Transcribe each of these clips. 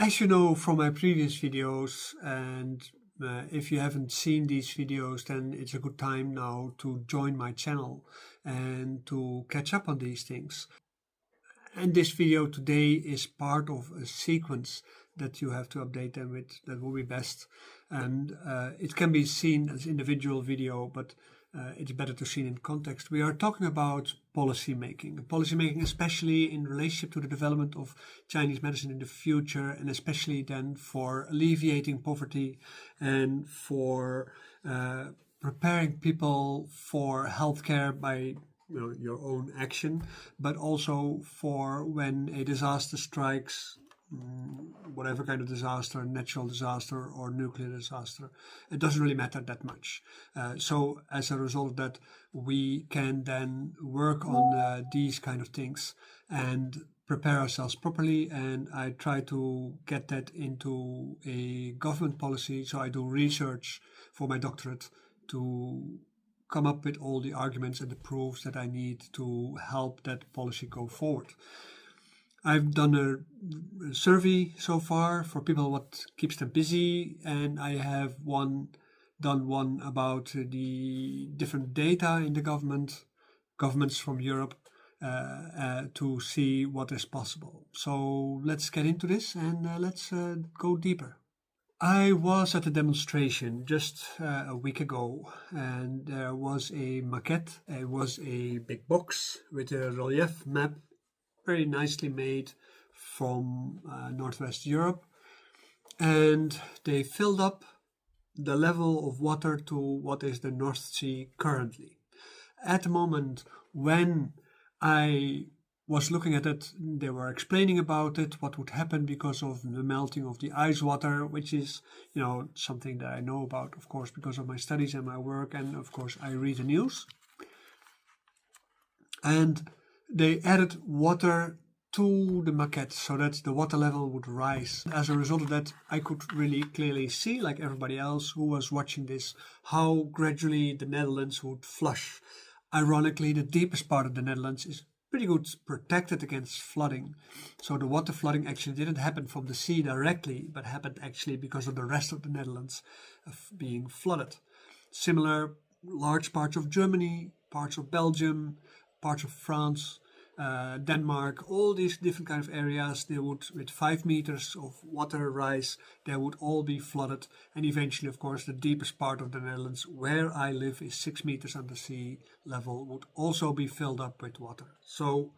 As you know from my previous videos, and if you haven't seen these videos, then it's a good time now to join my channel and to catch up on these things. And this video today is part of a sequence that you have to update them with. That will be best. And it can be seen as individual video, but it's better to see in context. We are talking about policy making especially in relationship to the development of Chinese medicine in the future, and especially then for alleviating poverty and for preparing people for healthcare by your own action, but also for when a disaster strikes, whatever kind of disaster, natural disaster or nuclear disaster. It doesn't really matter that much. So as a result of that, we can then work on these kind of things and prepare ourselves properly. And I try to get that into a government policy. So I do research for my doctorate to come up with all the arguments and the proofs that I need to help that policy go forward. I've done a survey so far for people what keeps them busy, and I have done one about the different data in the governments from Europe to see what is possible. So let's get into this and let's go deeper. I was at a demonstration just a week ago, and there was a maquette. It was a big box with a relief map, very nicely made, from Northwest Europe, and they filled up the level of water to what is the North Sea currently. At the moment when I was looking at it, they were explaining about it, what would happen because of the melting of the ice water, which is, something that I know about, of course, because of my studies and my work, and of course I read the news. And they added water to the maquette so that the water level would rise. As a result of that, I could really clearly see, like everybody else who was watching this, how gradually the Netherlands would flush. Ironically, the deepest part of the Netherlands is pretty good protected against flooding. So the water flooding actually didn't happen from the sea directly, but happened actually because of the rest of the Netherlands being flooded. Similar, large parts of Germany, parts of Belgium, parts of France, Denmark, all these different kind of areas, they would, with 5 meters of water rise, they would all be flooded. And eventually, of course, the deepest part of the Netherlands, where I live, is 6 meters under sea level, would also be filled up with water. So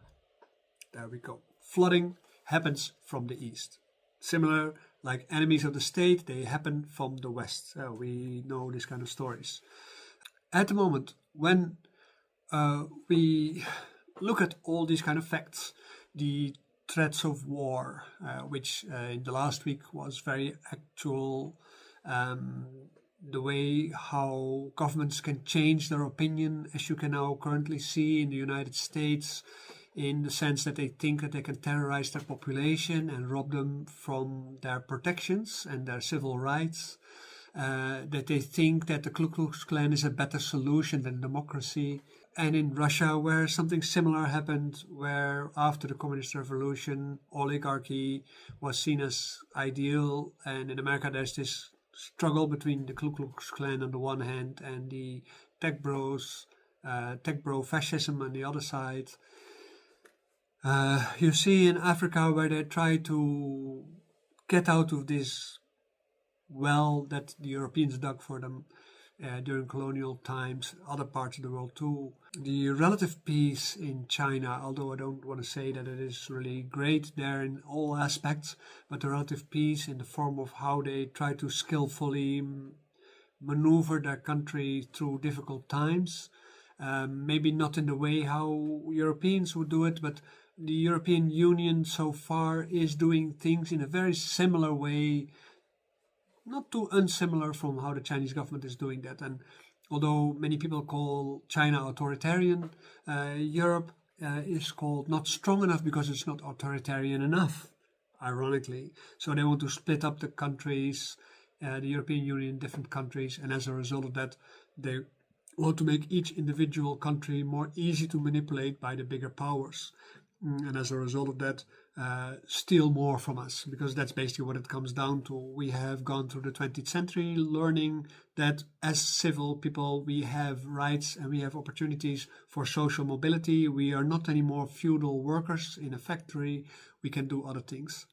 there we go. Flooding happens from the east. Similar, like enemies of the state, they happen from the west. We know these kind of stories. At the moment, when we look at all these kind of facts, the threats of war, which in the last week was very actual, the way how governments can change their opinion, as you can now currently see in the United States, in the sense that they think that they can terrorize their population and rob them from their protections and their civil rights. That they think that the Ku Klux Klan is a better solution than democracy. And in Russia, where something similar happened, where after the communist revolution, oligarchy was seen as ideal, and in America there's this struggle between the Ku Klux Klan on the one hand and the tech bro fascism on the other side. You see in Africa where they try to get out of this well that the Europeans dug for them during colonial times, other parts of the world too. The relative peace in China, although I don't want to say that it is really great there in all aspects, but the relative peace in the form of how they try to skillfully maneuver their country through difficult times. Maybe not in the way how Europeans would do it, but the European Union so far is doing things in a very similar way, not too unsimilar from how the Chinese government is doing that. And although many people call China authoritarian, Europe is called not strong enough because it's not authoritarian enough, ironically. So they want to split up the countries, the European Union, different countries, and as a result of that, they want to make each individual country more easy to manipulate by the bigger powers. And as a result of that, steal more from us, because that's basically what it comes down to. We have gone through the 20th century learning that as civil people we have rights and we have opportunities for social mobility. We are not anymore feudal workers in a factory. We can do other things.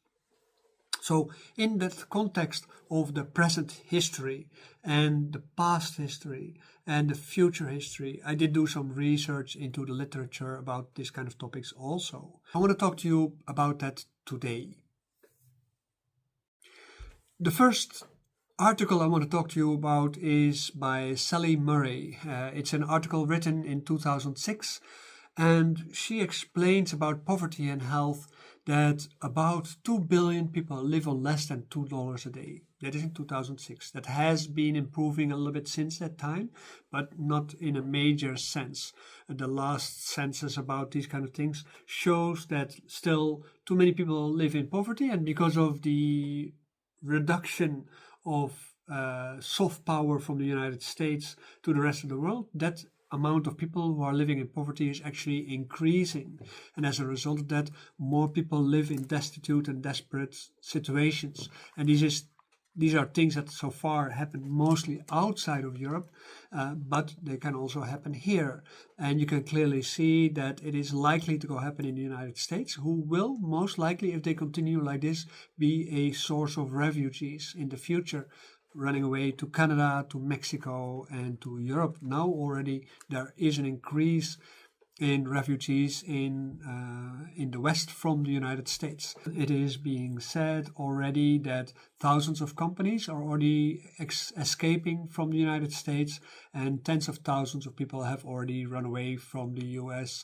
So in that context of the present history and the past history and the future history, I did do some research into the literature about this kind of topics also. I want to talk to you about that today. The first article I want to talk to you about is by Sally Murray. It's an article written in 2006, and she explains about poverty and health that about 2 billion people live on less than $2 a day. That is in 2006. That has been improving a little bit since that time, but not in a major sense. The last census about these kind of things shows that still too many people live in poverty, and because of the reduction of soft power from the United States to the rest of the world, that amount of people who are living in poverty is actually increasing. And as a result of that, more people live in destitute and desperate situations. And these are things that so far happen mostly outside of Europe, but they can also happen here. And you can clearly see that it is likely to go happen in the United States, who will most likely, if they continue like this, be a source of refugees in the future, running away to Canada, to Mexico, and to Europe. Now already there is an increase in refugees in the West from the United States. It is being said already that thousands of companies are already escaping from the United States, and tens of thousands of people have already run away from the US.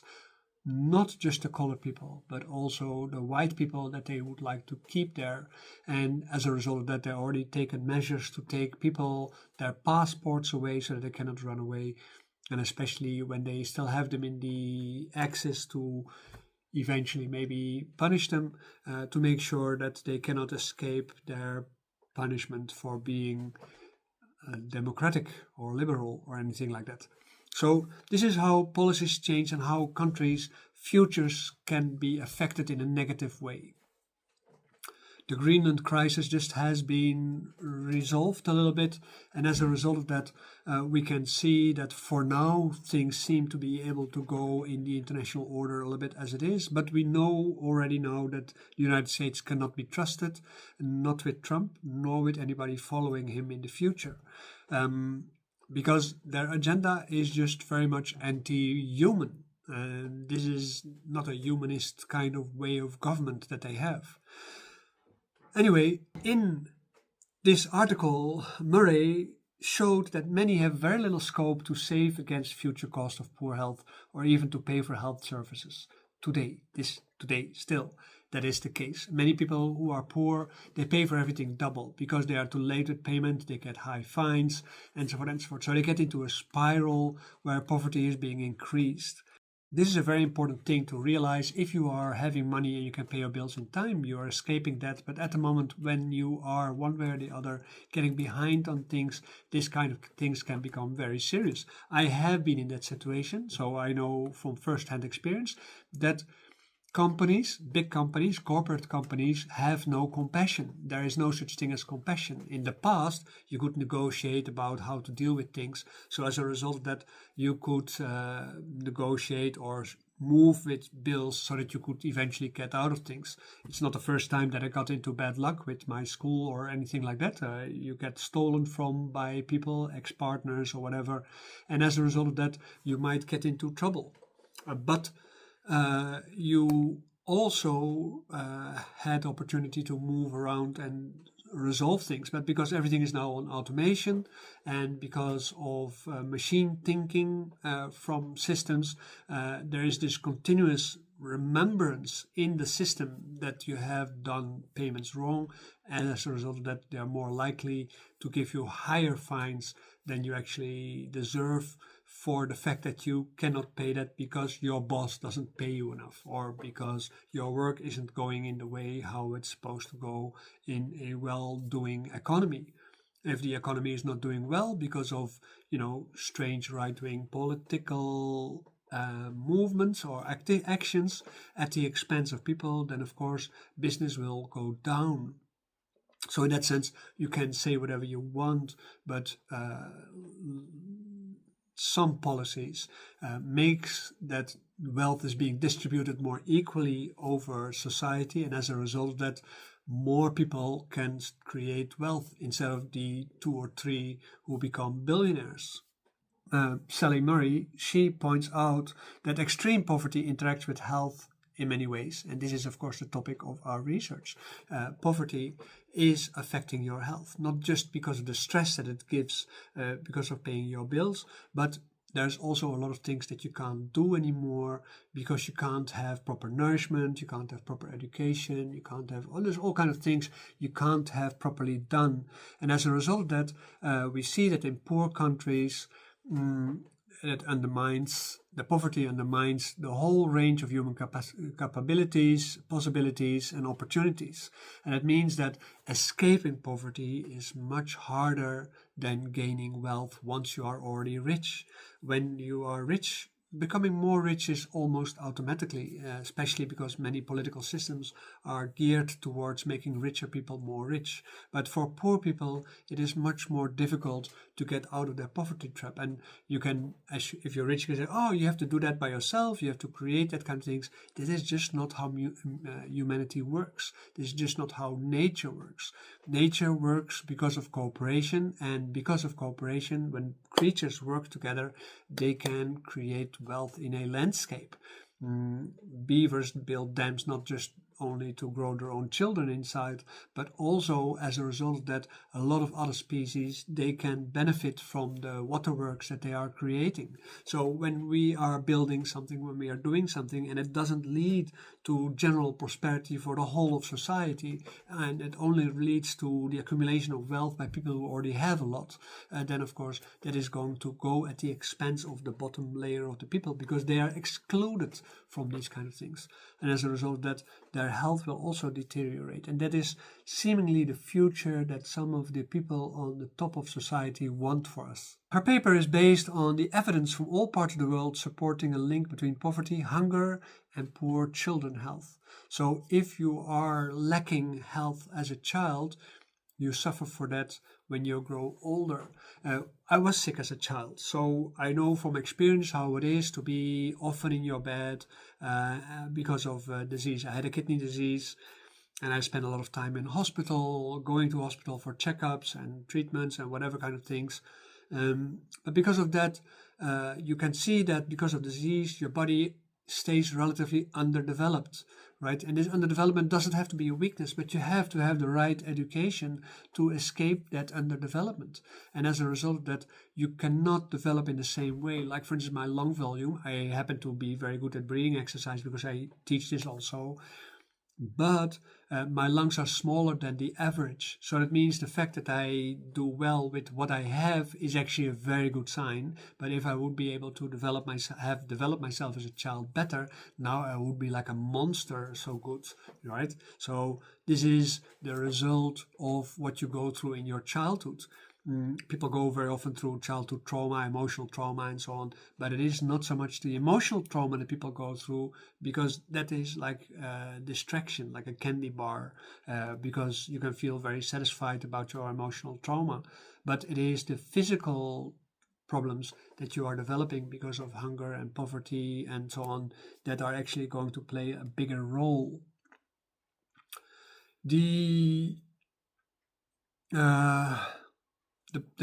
Not just the colored people, but also the white people that they would like to keep there. And as a result of that, they're already taken measures to take people their passports away so that they cannot run away. And especially when they still have them in the access to eventually maybe punish them, to make sure that they cannot escape their punishment for being democratic or liberal or anything like that. So this is how policies change and how countries' futures can be affected in a negative way. The Greenland crisis just has been resolved a little bit, and as a result of that, we can see that for now things seem to be able to go in the international order a little bit as it is, but we know already now that the United States cannot be trusted, not with Trump, nor with anybody following him in the future. Because their agenda is just very much anti-human. And this is not a humanist kind of way of government that they have. Anyway, in this article, Murray showed that many have very little scope to save against future cost of poor health or even to pay for health services. Today still. That is the case. Many people who are poor, they pay for everything double because they are too late with payment, they get high fines, and so forth and so forth. So they get into a spiral where poverty is being increased. This is a very important thing to realize. If you are having money and you can pay your bills in time, you are escaping that. But at the moment when you are one way or the other getting behind on things, this kind of things can become very serious. I have been in that situation, so I know from first-hand experience that companies, big companies, corporate companies have no compassion. There is no such thing as compassion. In the past, you could negotiate about how to deal with things. So as a result of that, you could negotiate or move with bills so that you could eventually get out of things. It's not the first time that I got into bad luck with my school or anything like that. You get stolen from by people, ex-partners or whatever. And as a result of that, you might get into trouble. But you also had opportunity to move around and resolve things, but because everything is now on automation and because of machine thinking from systems, there is this continuous remembrance in the system that you have done payments wrong, and as a result of that, they are more likely to give you higher fines than you actually deserve for the fact that you cannot pay that because your boss doesn't pay you enough or because your work isn't going in the way how it's supposed to go in a well-doing economy. If the economy is not doing well because of, strange right-wing political movements or actions at the expense of people, then of course business will go down. So in that sense, you can say whatever you want, but some policies makes that wealth is being distributed more equally over society, and as a result of that, more people can create wealth instead of the 2 or 3 who become billionaires. Sally Murray, she points out that extreme poverty interacts with health in many ways, and this is of course the topic of our research. Poverty is affecting your health, not just because of the stress that it gives because of paying your bills, but there's also a lot of things that you can't do anymore because you can't have proper nourishment, you can't have proper education, you can't have, there's all kinds of things you can't have properly done. And as a result of that, we see that in poor countries, that undermines, the poverty undermines the whole range of human capabilities, possibilities, and opportunities. And it means that escaping poverty is much harder than gaining wealth once you are already rich. When you are rich, becoming more rich is almost automatically, especially because many political systems are geared towards making richer people more rich. But for poor people, it is much more difficult to get out of their poverty trap. And you can, if you're rich, you can say, oh, you have to do that by yourself, you have to create that kind of things. This is just not how humanity works. This is just not how nature works. Nature works because of cooperation, and because of cooperation, when creatures work together, they can create wealth in a landscape. Beavers build dams not just only to grow their own children inside, but also as a result of that, a lot of other species, they can benefit from the waterworks that they are creating. So when we are building something, when we are doing something, and it doesn't lead to general prosperity for the whole of society, and it only leads to the accumulation of wealth by people who already have a lot, then of course that is going to go at the expense of the bottom layer of the people, because they are excluded from these kind of things. And as a result of that, their health will also deteriorate. And that is seemingly the future that some of the people on the top of society want for us. Her paper is based on the evidence from all parts of the world supporting a link between poverty, hunger, and poor children health. So if you are lacking health as a child, you suffer for that when you grow older. I was sick as a child, so I know from experience how it is to be often in your bed because of disease. I had a kidney disease, and I spent a lot of time in hospital, going to hospital for checkups and treatments and whatever kind of things. But because of that, you can see that because of disease, your body stays relatively underdeveloped, right? And this underdevelopment doesn't have to be a weakness, but you have to have the right education to escape that underdevelopment. And as a result of that, you cannot develop in the same way. Like, for instance, my lung volume, I happen to be very good at breathing exercise because I teach this also. But my lungs are smaller than the average. So that means the fact that I do well with what I have is actually a very good sign. But if I would be able to developed myself as a child better, now I would be like a monster, so good, right? So this is the result of what you go through in your childhood. People go very often through childhood trauma, emotional trauma, and so on, but it is not so much the emotional trauma that people go through, because that is like distraction, like a candy bar, because you can feel very satisfied about your emotional trauma, but it is the physical problems that you are developing because of hunger and poverty and so on that are actually going to play a bigger role. The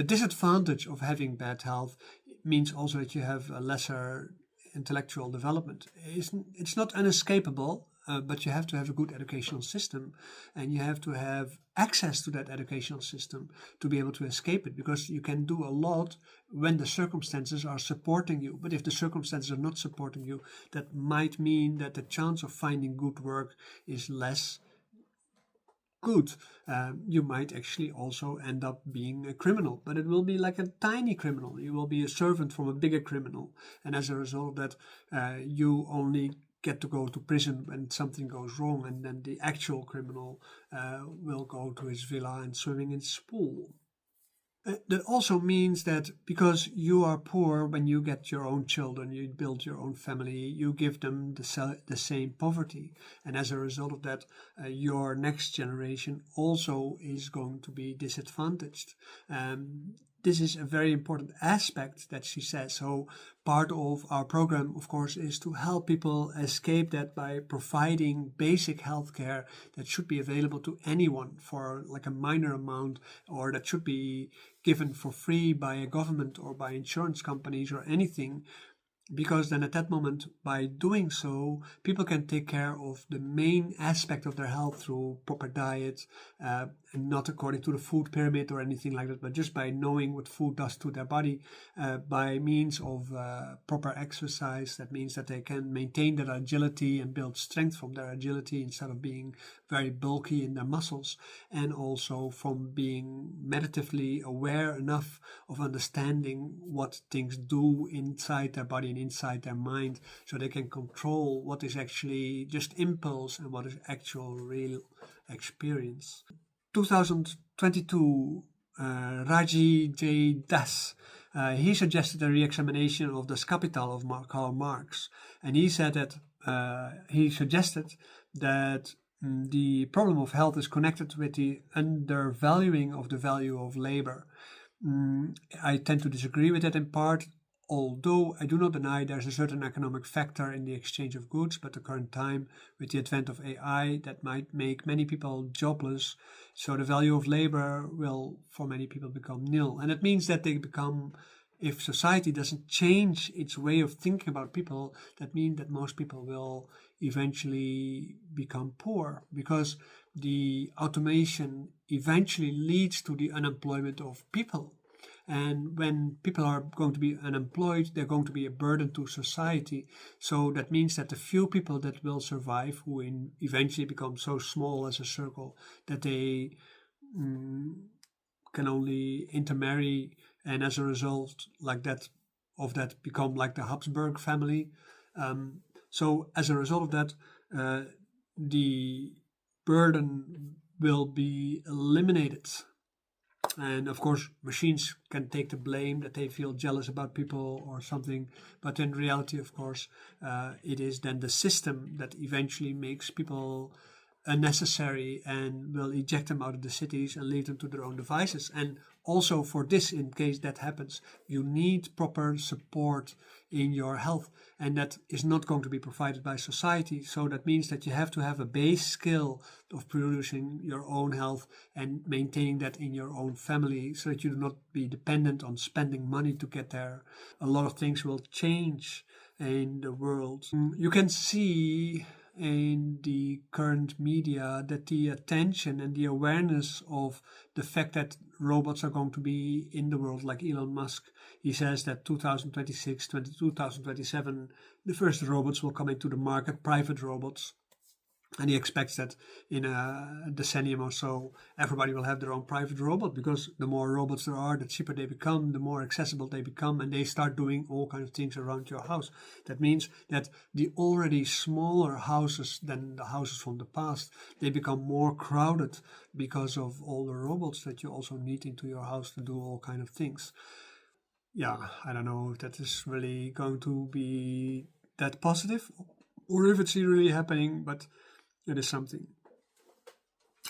disadvantage of having bad health means also that you have a lesser intellectual development. It's not unescapable, but you have to have a good educational system, and you have to have access to that educational system to be able to escape it, because you can do a lot when the circumstances are supporting you. But if the circumstances are not supporting you, that might mean that the chance of finding good work is less good. You might actually also end up being a criminal, but it will be like a tiny criminal. You will be a servant from a bigger criminal, and as a result of that, you only get to go to prison when something goes wrong, and then the actual criminal will go to his villa and swimming in his pool. That also means that because you are poor when you get your own children, you build your own family, you give them the same poverty. And as a result of that, your next generation also is going to be disadvantaged. This is a very important aspect that she says. So part of our program, of course, is to help people escape that by providing basic healthcare that should be available to anyone for like a minor amount, or that should be given for free by a government or by insurance companies or anything. Because then at that moment, by doing so, people can take care of the main aspect of their health through proper diet, and not according to the food pyramid or anything like that, but just by knowing what food does to their body, by means of proper exercise. That means that they can maintain their agility and build strength from their agility instead of being very bulky in their muscles, and also from being meditatively aware enough of understanding what things do inside their body and inside their mind, so they can control what is actually just impulse and what is actual real experience. 2022, Raji J. Das, he suggested a re-examination of Das Kapital of Karl Marx, and he said that he suggested that the problem of health is connected with the undervaluing of the value of labor. I tend to disagree with that in part, although I do not deny there's a certain economic factor in the exchange of goods, but the current time, with the advent of AI, that might make many people jobless, so the value of labor will, for many people, become nil. And it means that they become, if society doesn't change its way of thinking about people, that means that most people will eventually become poor, because the automation eventually leads to the unemployment of people. And when people are going to be unemployed, they're going to be a burden to society. So that means that the few people that will survive, who eventually become so small as a circle that they can only intermarry, and as a result, like that, of that, become like the Habsburg family. So as a result of that, the burden will be eliminated. And of course, machines can take the blame that they feel jealous about people or something. But in reality, of course, it is then the system that eventually makes people unnecessary and will eject them out of the cities and leave them to their own devices. And also for this, in case that happens, you need proper support in your health, and that is not going to be provided by society. So that means that you have to have a base skill of producing your own health and maintaining that in your own family, so that you do not be dependent on spending money to get there. A lot of things will change in the world. You can see in the current media that the attention and the awareness of the fact that robots are going to be in the world, like Elon Musk, he says that 2026, 2027, the first robots will come into the market, private robots. And he expects that in a decennium or so, everybody will have their own private robot, because the more robots there are, the cheaper they become, the more accessible they become, and they start doing all kinds of things around your house. That means that the already smaller houses than the houses from the past, they become more crowded because of all the robots that you also need into your house to do all kinds of things. Yeah, I don't know if that is really going to be that positive, or if it's really happening, but it is something.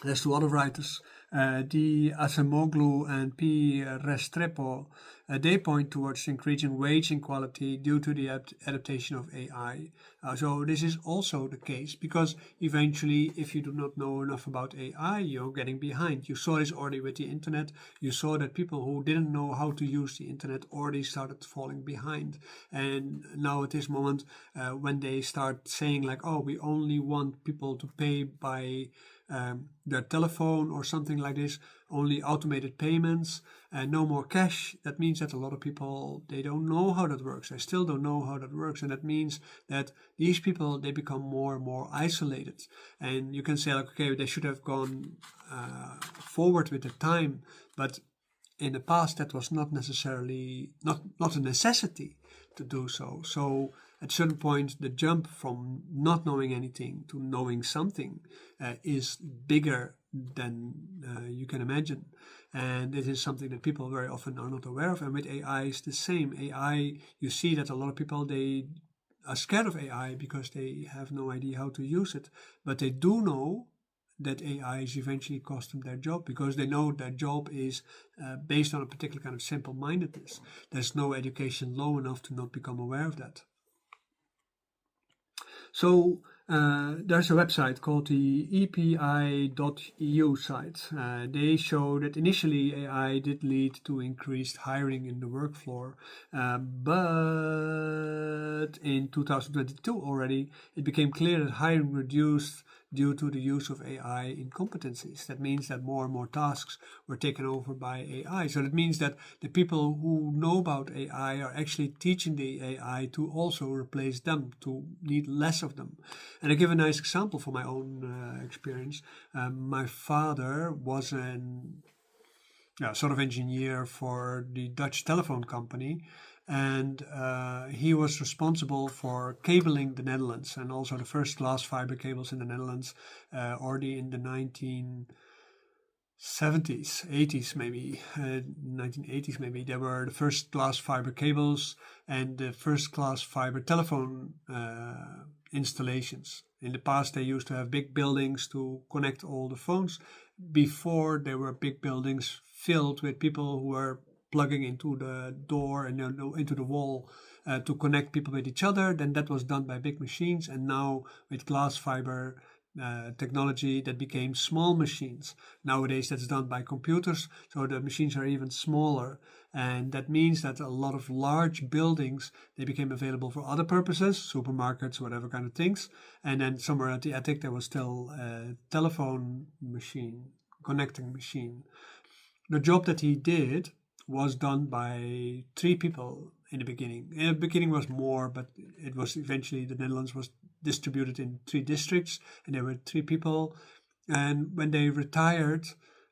There's two other writers, D. Acemoglu and P. Restrepo. They point towards increasing wage inequality due to the adaptation of AI. So this is also the case, because eventually, if you do not know enough about AI, you're getting behind. You saw this already with the internet. You saw that people who didn't know how to use the internet already started falling behind. And now at this moment, when they start saying like, oh, we only want people to pay by their telephone or something like this, only automated payments and no more cash, that means that a lot of people, they don't know how that works. They still don't know how that works, and that means that these people, they become more and more isolated. And you can say like, okay, they should have gone forward with the time, but in the past that was not necessarily not a necessity to do so. So at a certain point, the jump from not knowing anything to knowing something is bigger than you can imagine. And it is something that people very often are not aware of. And with AI, it's the same. AI, you see that a lot of people, they are scared of AI because they have no idea how to use it. But they do know that AI is eventually cost them their job, because they know their job is based on a particular kind of simple-mindedness. There's no education low enough to not become aware of that. So there's a website called the EPI.eu site. They show that initially AI did lead to increased hiring in the workfloor, but in 2022 already, it became clear that hiring reduced due to the use of AI in competencies. That means that more and more tasks were taken over by AI. So that means that the people who know about AI are actually teaching the AI to also replace them, to need less of them. And I give a nice example from my own experience. My father was an sort of engineer for the Dutch telephone company, and he was responsible for cabling the Netherlands, and also the first glass fiber cables in the Netherlands, already in the 1970s, 80s maybe, 1980s maybe. There were the first glass fiber cables and the first glass fiber telephone installations. In the past, they used to have big buildings to connect all the phones. Before, there were big buildings filled with people who were plugging into the door and into the wall to connect people with each other. Then that was done by big machines, and now with glass fiber technology, that became small machines. Nowadays that's done by computers, so the machines are even smaller, and that means that a lot of large buildings, they became available for other purposes, supermarkets, whatever kind of things. And then somewhere at the attic there was still a telephone machine, connecting machine. The job that he did was done by 3 people in the beginning. In the beginning was more, but it was eventually, the Netherlands was distributed in 3 districts, and there were 3 people. And when they retired,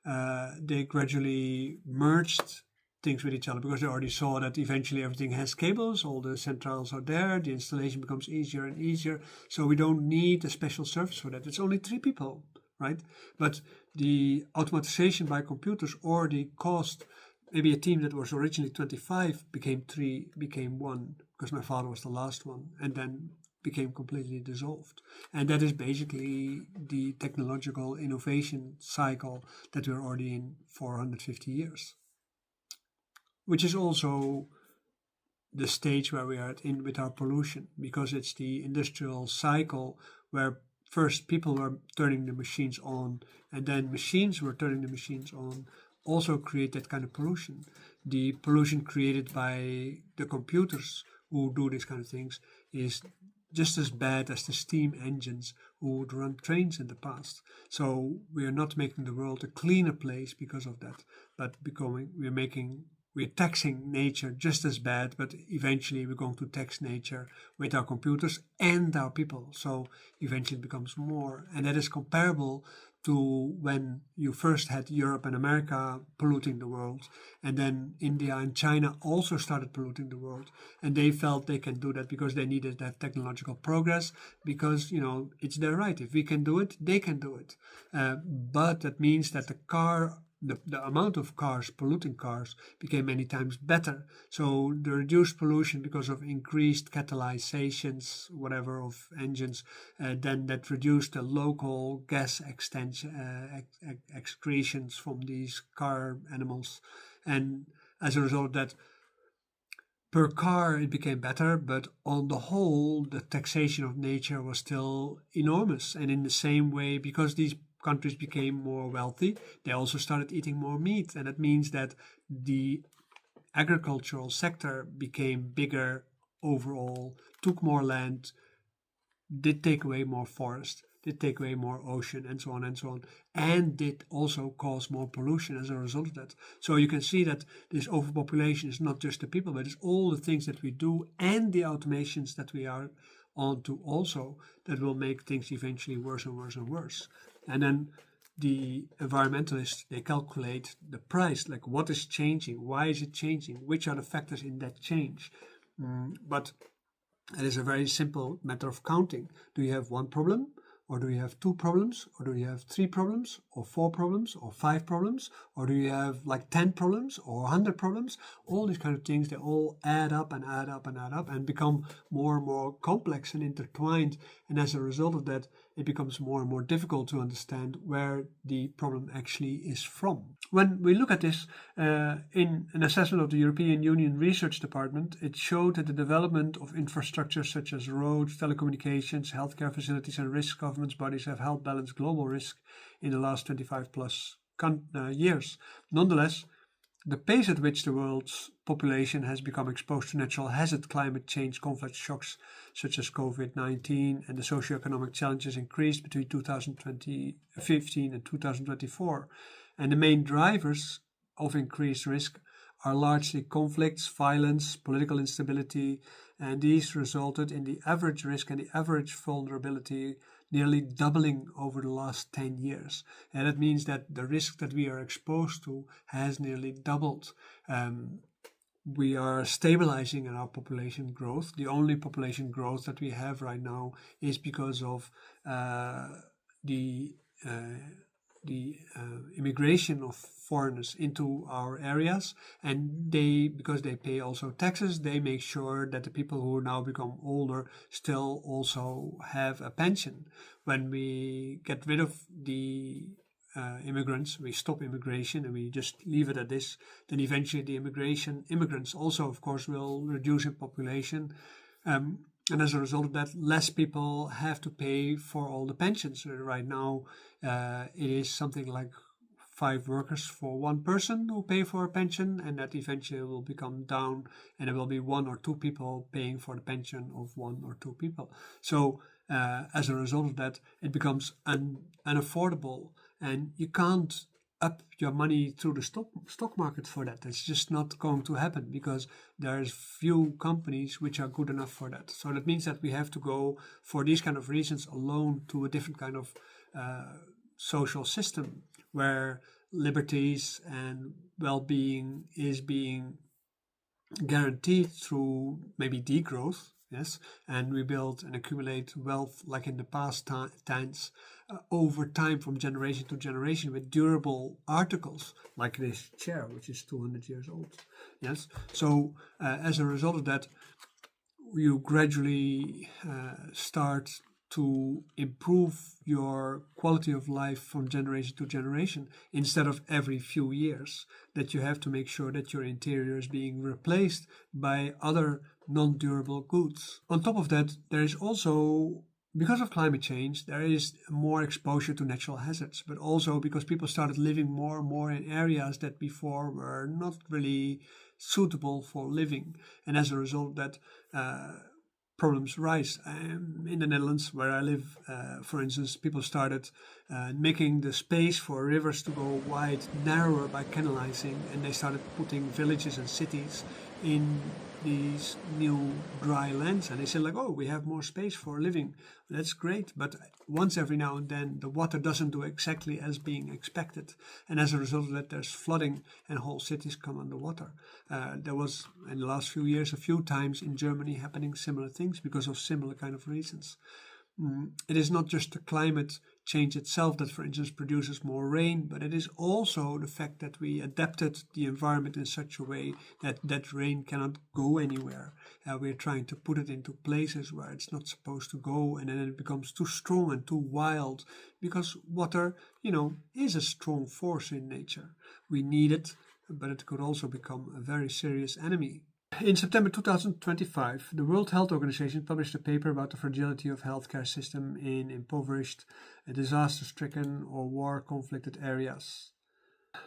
they gradually merged things with each other, because they already saw that eventually everything has cables, all the centrals are there, the installation becomes easier and easier, so we don't need a special service for that. It's only 3 people, right? But the automatization by computers already caused maybe a team that was originally 25 became 3, became 1, because my father was the last one, and then became completely dissolved. And that is basically the technological innovation cycle that we're already in for 150 years. Which is also the stage where we are in with our pollution, because it's the industrial cycle where first people were turning the machines on, and then machines were turning the machines on, also create that kind of pollution. The pollution created by the computers who do these kind of things is just as bad as the steam engines who would run trains in the past. So we are not making the world a cleaner place because of that, but we're taxing nature just as bad, but eventually we're going to tax nature with our computers and our people. So eventually it becomes more. And that is comparable to when you first had Europe and America polluting the world, and then India and China also started polluting the world, and they felt they can do that because they needed that technological progress, because it's their right. If we can do it, they can do it. But that means that the amount of cars, polluting cars, became many times better. So the reduced pollution because of increased catalyzations, whatever, of engines, then that reduced the local gas excretions from these car animals. And as a result of that, per car it became better, but on the whole, the taxation of nature was still enormous. And in the same way, because these countries became more wealthy, they also started eating more meat, and that means that the agricultural sector became bigger overall, took more land, did take away more forest, did take away more ocean, and so on and so on, and did also cause more pollution as a result of that. So you can see that this overpopulation is not just the people, but it's all the things that we do and the automations that we are onto also that will make things eventually worse and worse and worse. And then the environmentalists, they calculate the price, like what is changing, why is it changing, which are the factors in that change. But It is a very simple matter of counting. Do you have one problem? Or do you have two problems? Or do you have three problems? Or four problems? Or five problems? Or do you have like 10 problems? Or 100 problems? All these kind of things, they all add up and add up and add up and become more and more complex and intertwined. And as a result of that, it becomes more and more difficult to understand where the problem actually is from. When we look at this in an assessment of the European Union Research Department, it showed that the development of infrastructure such as roads, telecommunications, healthcare facilities, and risk governance bodies have helped balance global risk in the last 25 plus years. Nonetheless, the pace at which the world's population has become exposed to natural hazard, climate change, conflict shocks such as COVID-19, and the socioeconomic challenges increased between 2015 and 2024. And the main drivers of increased risk are largely conflicts, violence, political instability, and these resulted in the average risk and the average vulnerability nearly doubling over the last 10 years. And that means that the risk that we are exposed to has nearly doubled. We are stabilizing in our population growth. The only population growth that we have right now is because of the immigration of foreigners into our areas, and because they pay also taxes, they make sure that the people who now become older still also have a pension. When we get rid of the immigrants, we stop immigration and we just leave it at this, then eventually the immigrants also, of course, will reduce in population. And as a result of that, less people have to pay for all the pensions. Right now, it is something like 5 workers for 1 person who pay for a pension, and that eventually will become down, and there will be 1 or 2 people paying for the pension of 1 or 2 people. So as a result of that, it becomes unaffordable, and you can't up your money through the stock market for that. It's just not going to happen because there's few companies which are good enough for that. So that means that we have to go for these kind of reasons alone to a different kind of social system where liberties and well-being is being guaranteed through maybe degrowth. Yes, and we build and accumulate wealth like in the past times over time from generation to generation with durable articles like this chair, which is 200 years old. Yes, so as a result of that, you gradually start to improve your quality of life from generation to generation instead of every few years, that you have to make sure that your interior is being replaced by other non-durable goods. On top of that, there is also, because of climate change, there is more exposure to natural hazards, but also because people started living more and more in areas that before were not really suitable for living. And as a result, that problems rise. In the Netherlands, where I live, for instance, people started making the space for rivers to go wide narrower by canalizing, and they started putting villages and cities in these new dry lands, and they said like, oh, we have more space for living. That's great, but once every now and then the water doesn't do exactly as being expected, and as a result of that there's flooding and whole cities come underwater. There was in the last few years a few times in Germany happening similar things because of similar kind of reasons. It is not just the climate change itself that, for instance, produces more rain, but it is also the fact that we adapted the environment in such a way that that rain cannot go anywhere. We're trying to put it into places where it's not supposed to go, and then it becomes too strong and too wild, because water, is a strong force in nature. We need it, but it could also become a very serious enemy. In September 2025, the World Health Organization published a paper about the fragility of healthcare system in impoverished, disaster-stricken or war-conflicted areas,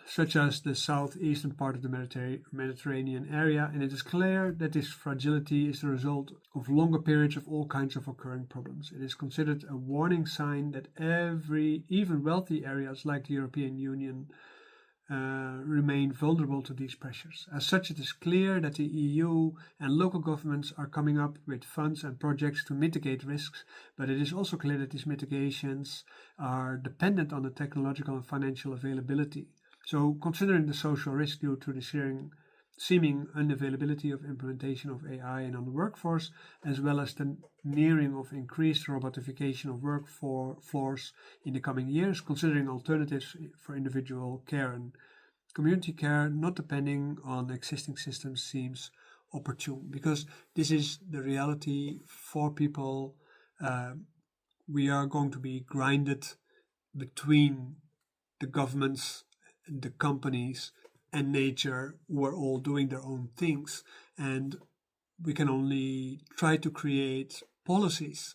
such as the southeastern part of the Mediterranean area, and it is clear that this fragility is the result of longer periods of all kinds of occurring problems. It is considered a warning sign that even wealthy areas like the European Union remain vulnerable to these pressures. As such, it is clear that the EU and local governments are coming up with funds and projects to mitigate risks, but it is also clear that these mitigations are dependent on the technological and financial availability. So, considering the social risk due to the shearing seeming unavailability of implementation of AI in on the workforce, as well as the nearing of increased robotification of workforce in the coming years, considering alternatives for individual care and community care, not depending on existing systems, seems opportune, because this is the reality for people. We are going to be grinded between the governments, the companies, and nature, who are all doing their own things, and we can only try to create policies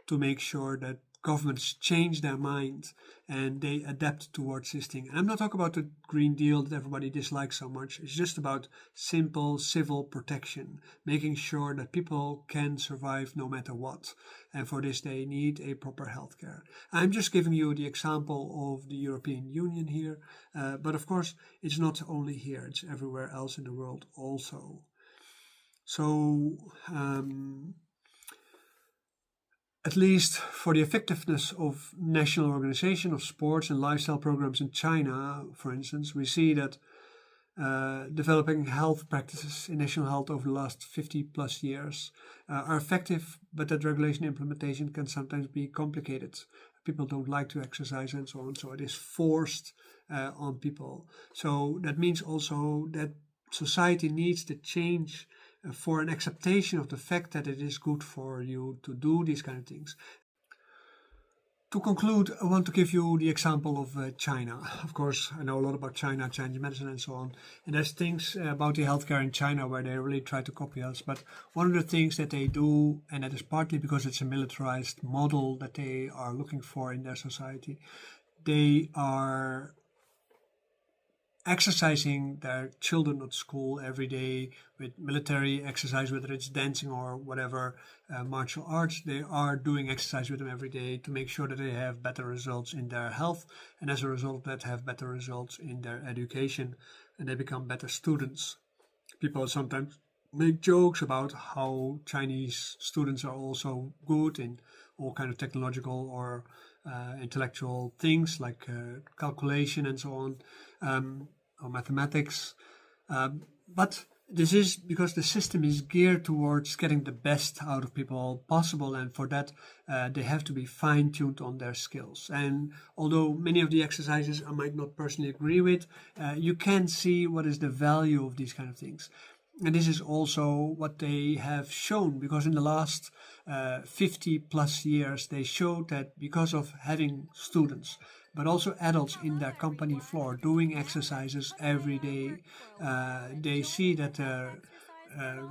to make sure that governments change their mind and they adapt towards this thing. And I'm not talking about the Green Deal that everybody dislikes so much. It's just about simple civil protection, making sure that people can survive no matter what. And for this, they need a proper healthcare. I'm just giving you the example of the European Union here. But of course, it's not only here, it's everywhere else in the world also. So, at least for the effectiveness of national organization of sports and lifestyle programs in China, for instance, we see that developing health practices in national health over the last 50 plus years are effective, but that regulation implementation can sometimes be complicated. People don't like to exercise and so on, so it is forced on people. So that means also that society needs to change for an acceptation of the fact that it is good for you to do these kind of things. To conclude, I want to give you the example of China. Of course, I know a lot about China, Chinese medicine and so on. And there's things about the healthcare in China where they really try to copy us. But one of the things that they do, and that is partly because it's a militarized model that they are looking for in their society, they are exercising their children at school every day with military exercise, whether it's dancing or whatever, martial arts. They are doing exercise with them every day to make sure that they have better results in their health, and as a result of that have better results in their education, and they become better students. People sometimes make jokes about how Chinese students are also good in all kind of technological or intellectual things like calculation and so on, or mathematics. But this is because the system is geared towards getting the best out of people possible, and for that they have to be fine-tuned on their skills. And although many of the exercises I might not personally agree with, you can see what is the value of these kind of things. And this is also what they have shown, because in the last 50 plus years, they showed that because of having students, but also adults in their company floor doing exercises every day, they see that the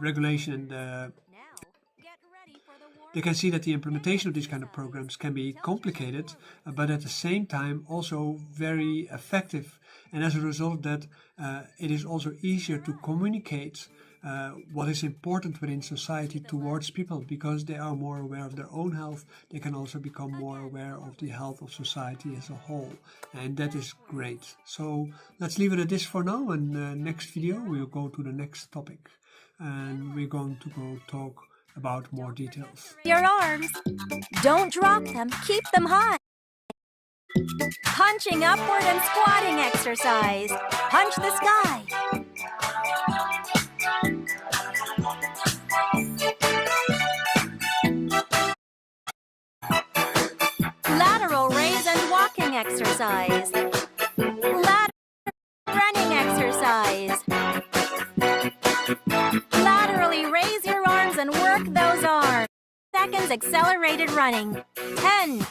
regulation and they can see that the implementation of these kind of programs can be complicated, but at the same time also very effective. And as a result of that, it is also easier to communicate what is important within society towards people, because they are more aware of their own health. They can also become more aware of the health of society as a whole, and that is great. So let's leave it at this for now, and next video we'll go to the next topic, and we're going to go talk about more details. Your arms. Don't drop them. Keep them high. Punching upward and squatting exercise. Punch the sky. Lateral raise and walking exercise. Lateral running exercise. Laterally raise your arms and work those arms. Seconds accelerated running. 10.